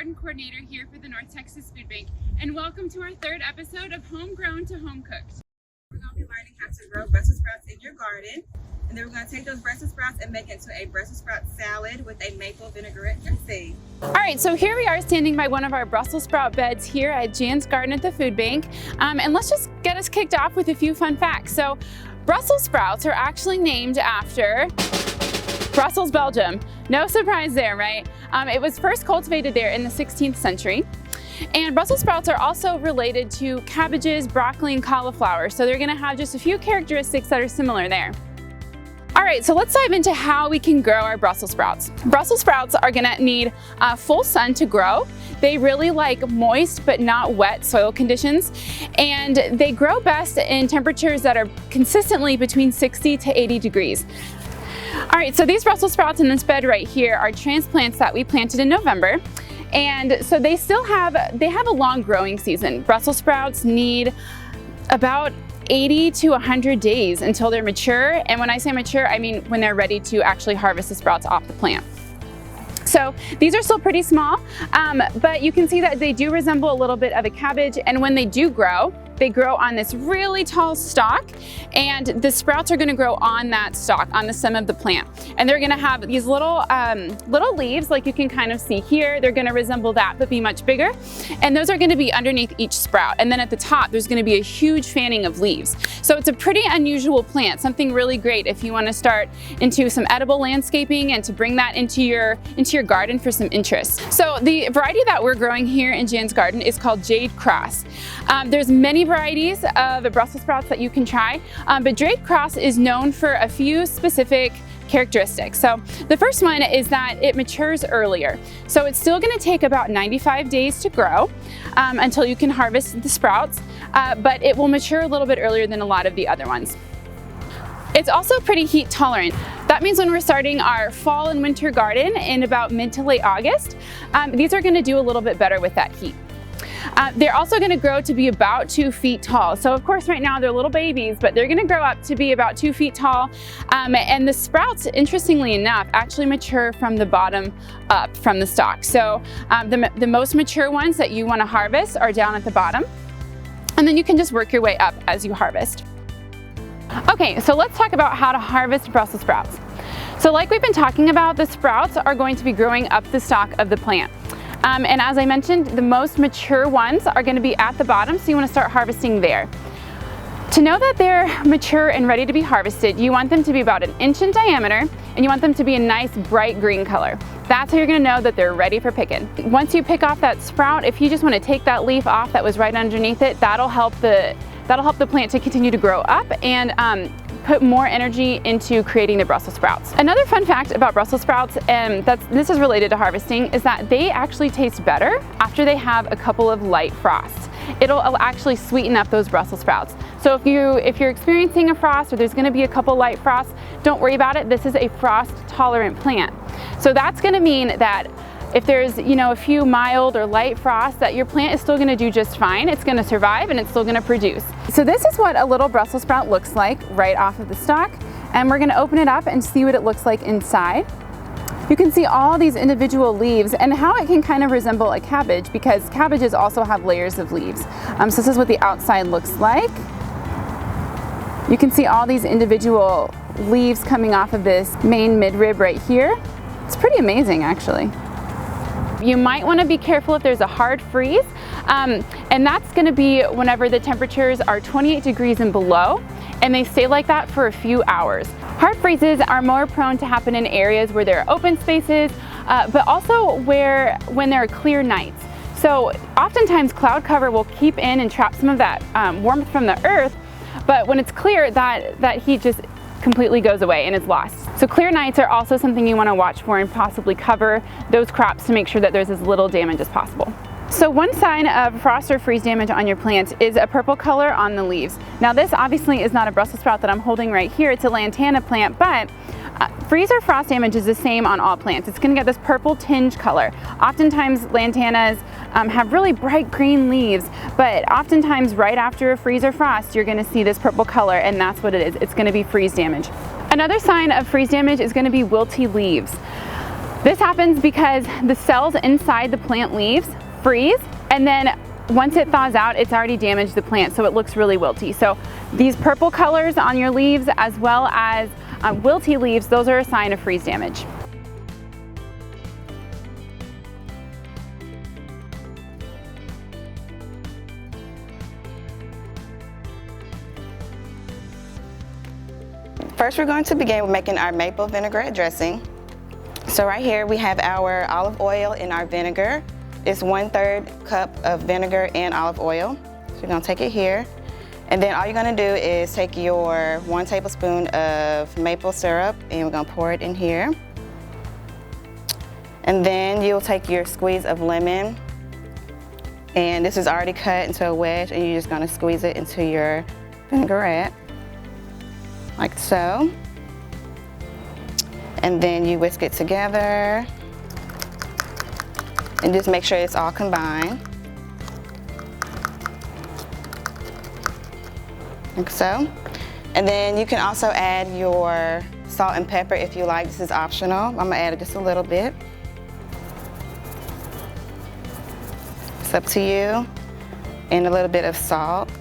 Garden Coordinator here for the North Texas Food Bank, and welcome to our third episode of Homegrown to Homecooked. We're going to be learning how to grow Brussel sprouts in your garden, and then we're going to take those Brussel sprouts and make it into a Brussel Sprout salad with a maple vinaigrette dressing. All right, so here we are standing by one of our Brussels sprout beds here at Jan's Garden at the Food Bank, and let's just get us kicked off with a few fun facts. So Brussels sprouts are actually named after Brussels, Belgium. No surprise there, right? It was first cultivated there in the 16th century. And Brussels sprouts are also related to cabbages, broccoli, and cauliflower. So they're gonna have just a few characteristics that are similar there. All right, so let's dive into how we can grow our Brussels sprouts. Brussels sprouts are gonna need full sun to grow. They really like moist but not wet soil conditions. And they grow best in temperatures that are consistently between 60 to 80 degrees. All right, so these Brussels sprouts in this bed right here are transplants that we planted in November. And so they have a long growing season. Brussels sprouts need about 80 to 100 days until they're mature. And when I say mature, I mean when they're ready to actually harvest the sprouts off the plant. So these are still pretty small, but you can see that they do resemble a little bit of a cabbage. And when they do grow, they grow on this really tall stalk, and the sprouts are gonna grow on that stalk, on the stem of the plant. And they're gonna have these little leaves, like you can kind of see here. They're gonna resemble that, but be much bigger. And those are gonna be underneath each sprout. And then at the top, there's gonna be a huge fanning of leaves. So it's a pretty unusual plant, something really great if you wanna start into some edible landscaping and to bring that into your garden for some interest. So the variety that we're growing here in Jan's garden is called Jade Cross. There's many varieties of the Brussels sprouts that you can try, but Jade Cross is known for a few specific characteristics. So the first one is that it matures earlier. So it's still going to take about 95 days to grow until you can harvest the sprouts, but it will mature a little bit earlier than a lot of the other ones. It's also pretty heat tolerant. That means when we're starting our fall and winter garden in about mid to late August, these are going to do a little bit better with that heat. They're also going to grow to be about 2 feet tall. So of course right now they're little babies, but they're going to grow up to be about 2 feet tall. And the sprouts, interestingly enough, actually mature from the bottom up from the stalk. So the most mature ones that you want to harvest are down at the bottom. And then you can just work your way up as you harvest. Okay, so let's talk about how to harvest Brussels sprouts. So like we've been talking about, the sprouts are going to be growing up the stalk of the plant. And as I mentioned, the most mature ones are going to be at the bottom, so you want to start harvesting there. To know that they're mature and ready to be harvested, you want them to be about 1 inch in diameter, and you want them to be a nice bright green color. That's how you're going to know that they're ready for picking. Once you pick off that sprout, if you just want to take that leaf off that was right underneath it, that'll help the plant to continue to grow up and put more energy into creating the Brussels sprouts. Another fun fact about Brussels sprouts, and this is related to harvesting, is that they actually taste better after they have a couple of light frosts. It'll actually sweeten up those Brussels sprouts. So if you're experiencing a frost or there's going to be a couple light frosts, don't worry about it. This is a frost tolerant plant. So that's going to mean that if there's a few mild or light frosts, that your plant is still going to do just fine. It's going to survive and it's still going to produce. So this is what a little Brussels sprout looks like right off of the stalk, and we're going to open it up and see what it looks like inside. You can see all these individual leaves and how it can kind of resemble a cabbage, because cabbages also have layers of leaves. So this is what the outside looks like. You can see all these individual leaves coming off of this main midrib right here. It's pretty amazing, actually. You might want to be careful if there's a hard freeze, and that's going to be whenever the temperatures are 28 degrees and below, and they stay like that for a few hours. Hard freezes are more prone to happen in areas where there are open spaces, but also when there are clear nights. So oftentimes cloud cover will keep in and trap some of that warmth from the earth, but when it's clear, that heat just completely goes away and is lost. So clear nights are also something you want to watch for and possibly cover those crops to make sure that there's as little damage as possible. So one sign of frost or freeze damage on your plant is a purple color on the leaves. Now this obviously is not a Brussels sprout that I'm holding right here, it's a lantana plant, but freeze or frost damage is the same on all plants. It's going to get this purple tinge color. Oftentimes lantanas have really bright green leaves, but oftentimes right after a freeze or frost you're going to see this purple color, and that's what it is. It's going to be freeze damage. Another sign of freeze damage is going to be wilty leaves. This happens because the cells inside the plant leaves freeze, and then once it thaws out, it's already damaged the plant, so it looks really wilty. So these purple colors on your leaves, as well as wilty leaves, those are a sign of freeze damage. First, we're going to begin with making our maple vinaigrette dressing. So right here we have our olive oil in our vinegar. It's 1/3 cup of vinegar and olive oil. So you're gonna take it here. And then all you're gonna do is take your 1 tablespoon of maple syrup and we're gonna pour it in here. And then you'll take your squeeze of lemon, and this is already cut into a wedge, and you're just gonna squeeze it into your vinaigrette, like so. And then you whisk it together and just make sure it's all combined, like so. And then you can also add your salt and pepper if you like. This is optional. I'm gonna add just a little bit. It's up to you. And a little bit of salt.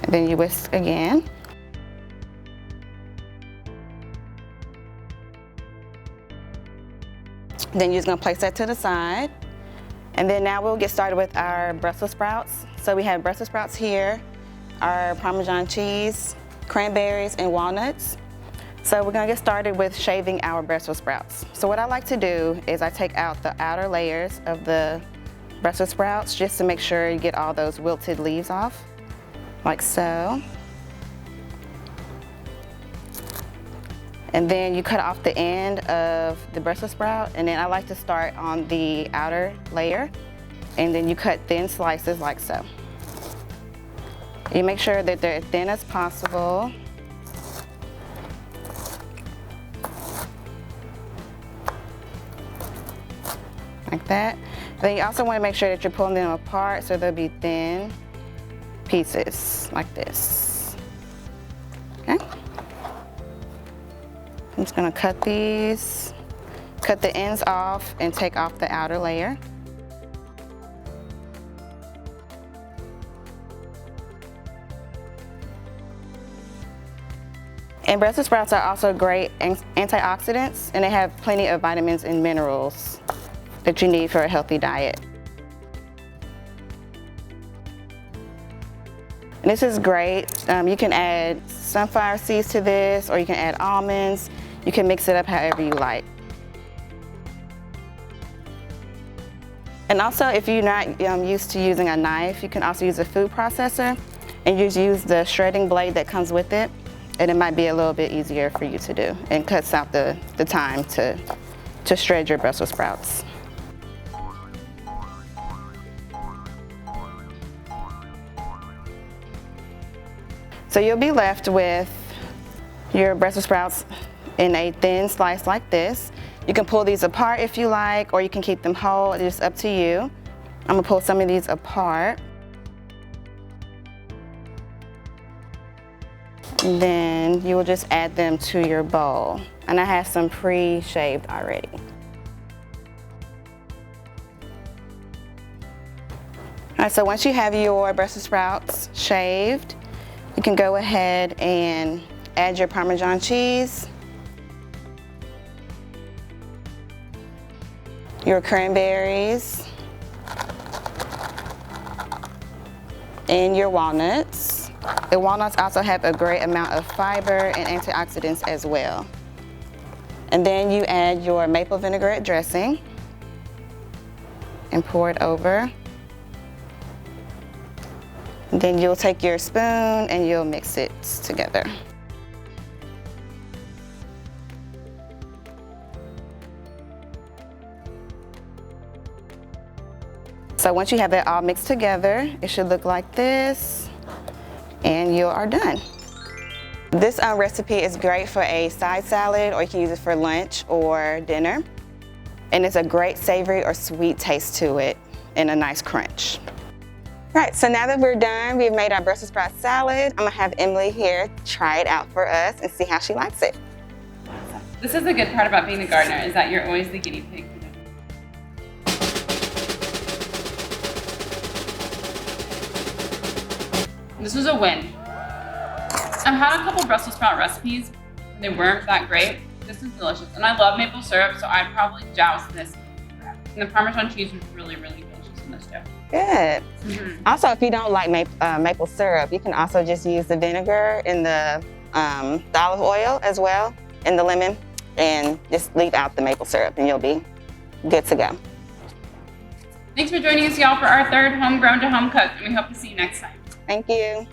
And then you whisk again. Then you're just gonna place that to the side. And then now we'll get started with our Brussels sprouts. So we have Brussels sprouts here, our Parmesan cheese, cranberries, and walnuts. So we're gonna get started with shaving our Brussels sprouts. So what I like to do is I take out the outer layers of the Brussels sprouts just to make sure you get all those wilted leaves off, like so. And then you cut off the end of the Brussels sprout, and then I like to start on the outer layer, and then you cut thin slices like so. You make sure that they're as thin as possible. Like that. Then you also want to make sure that you're pulling them apart so they'll be thin pieces like this. Okay. I'm just gonna cut these, cut the ends off and take off the outer layer. And Brussels sprouts are also great antioxidants, and they have plenty of vitamins and minerals that you need for a healthy diet. And this is great. You can add sunflower seeds to this, or you can add almonds. You can mix it up however you like. And also, if you're not used to using a knife, you can also use a food processor and just use the shredding blade that comes with it, and it might be a little bit easier for you to do and cuts out the time to shred your Brussels sprouts. So you'll be left with your Brussels sprouts in a thin slice like this. You can pull these apart if you like, or you can keep them whole. It's just up to you. I'm gonna pull some of these apart. And then you will just add them to your bowl. And I have some pre-shaved already. All right, so once you have your Brussels sprouts shaved, you can go ahead and add your Parmesan cheese, your cranberries, and your walnuts. The walnuts also have a great amount of fiber and antioxidants as well. And then you add your maple vinaigrette dressing and pour it over. And then you'll take your spoon and you'll mix it together. So once you have that all mixed together, it should look like this, and you are done. This recipe is great for a side salad, or you can use it for lunch or dinner. And it's a great savory or sweet taste to it and a nice crunch. Right, so now that we're done, we've made our Brussel Sprout salad. I'm gonna have Emily here try it out for us and see how she likes it. This is the good part about being a gardener, is that you're always the guinea pig. This was a win. I've had a couple Brussels sprout recipes, and they weren't that great. This is delicious, and I love maple syrup, so I'd probably joust this. And the Parmesan cheese was really, really delicious in this too. Good. Mm-hmm. Also, if you don't like maple syrup, you can also just use the vinegar and the olive oil as well, and the lemon, and just leave out the maple syrup, and you'll be good to go. Thanks for joining us, y'all, for our third Homegrown to Home Cooked, and we hope to see you next time. Thank you.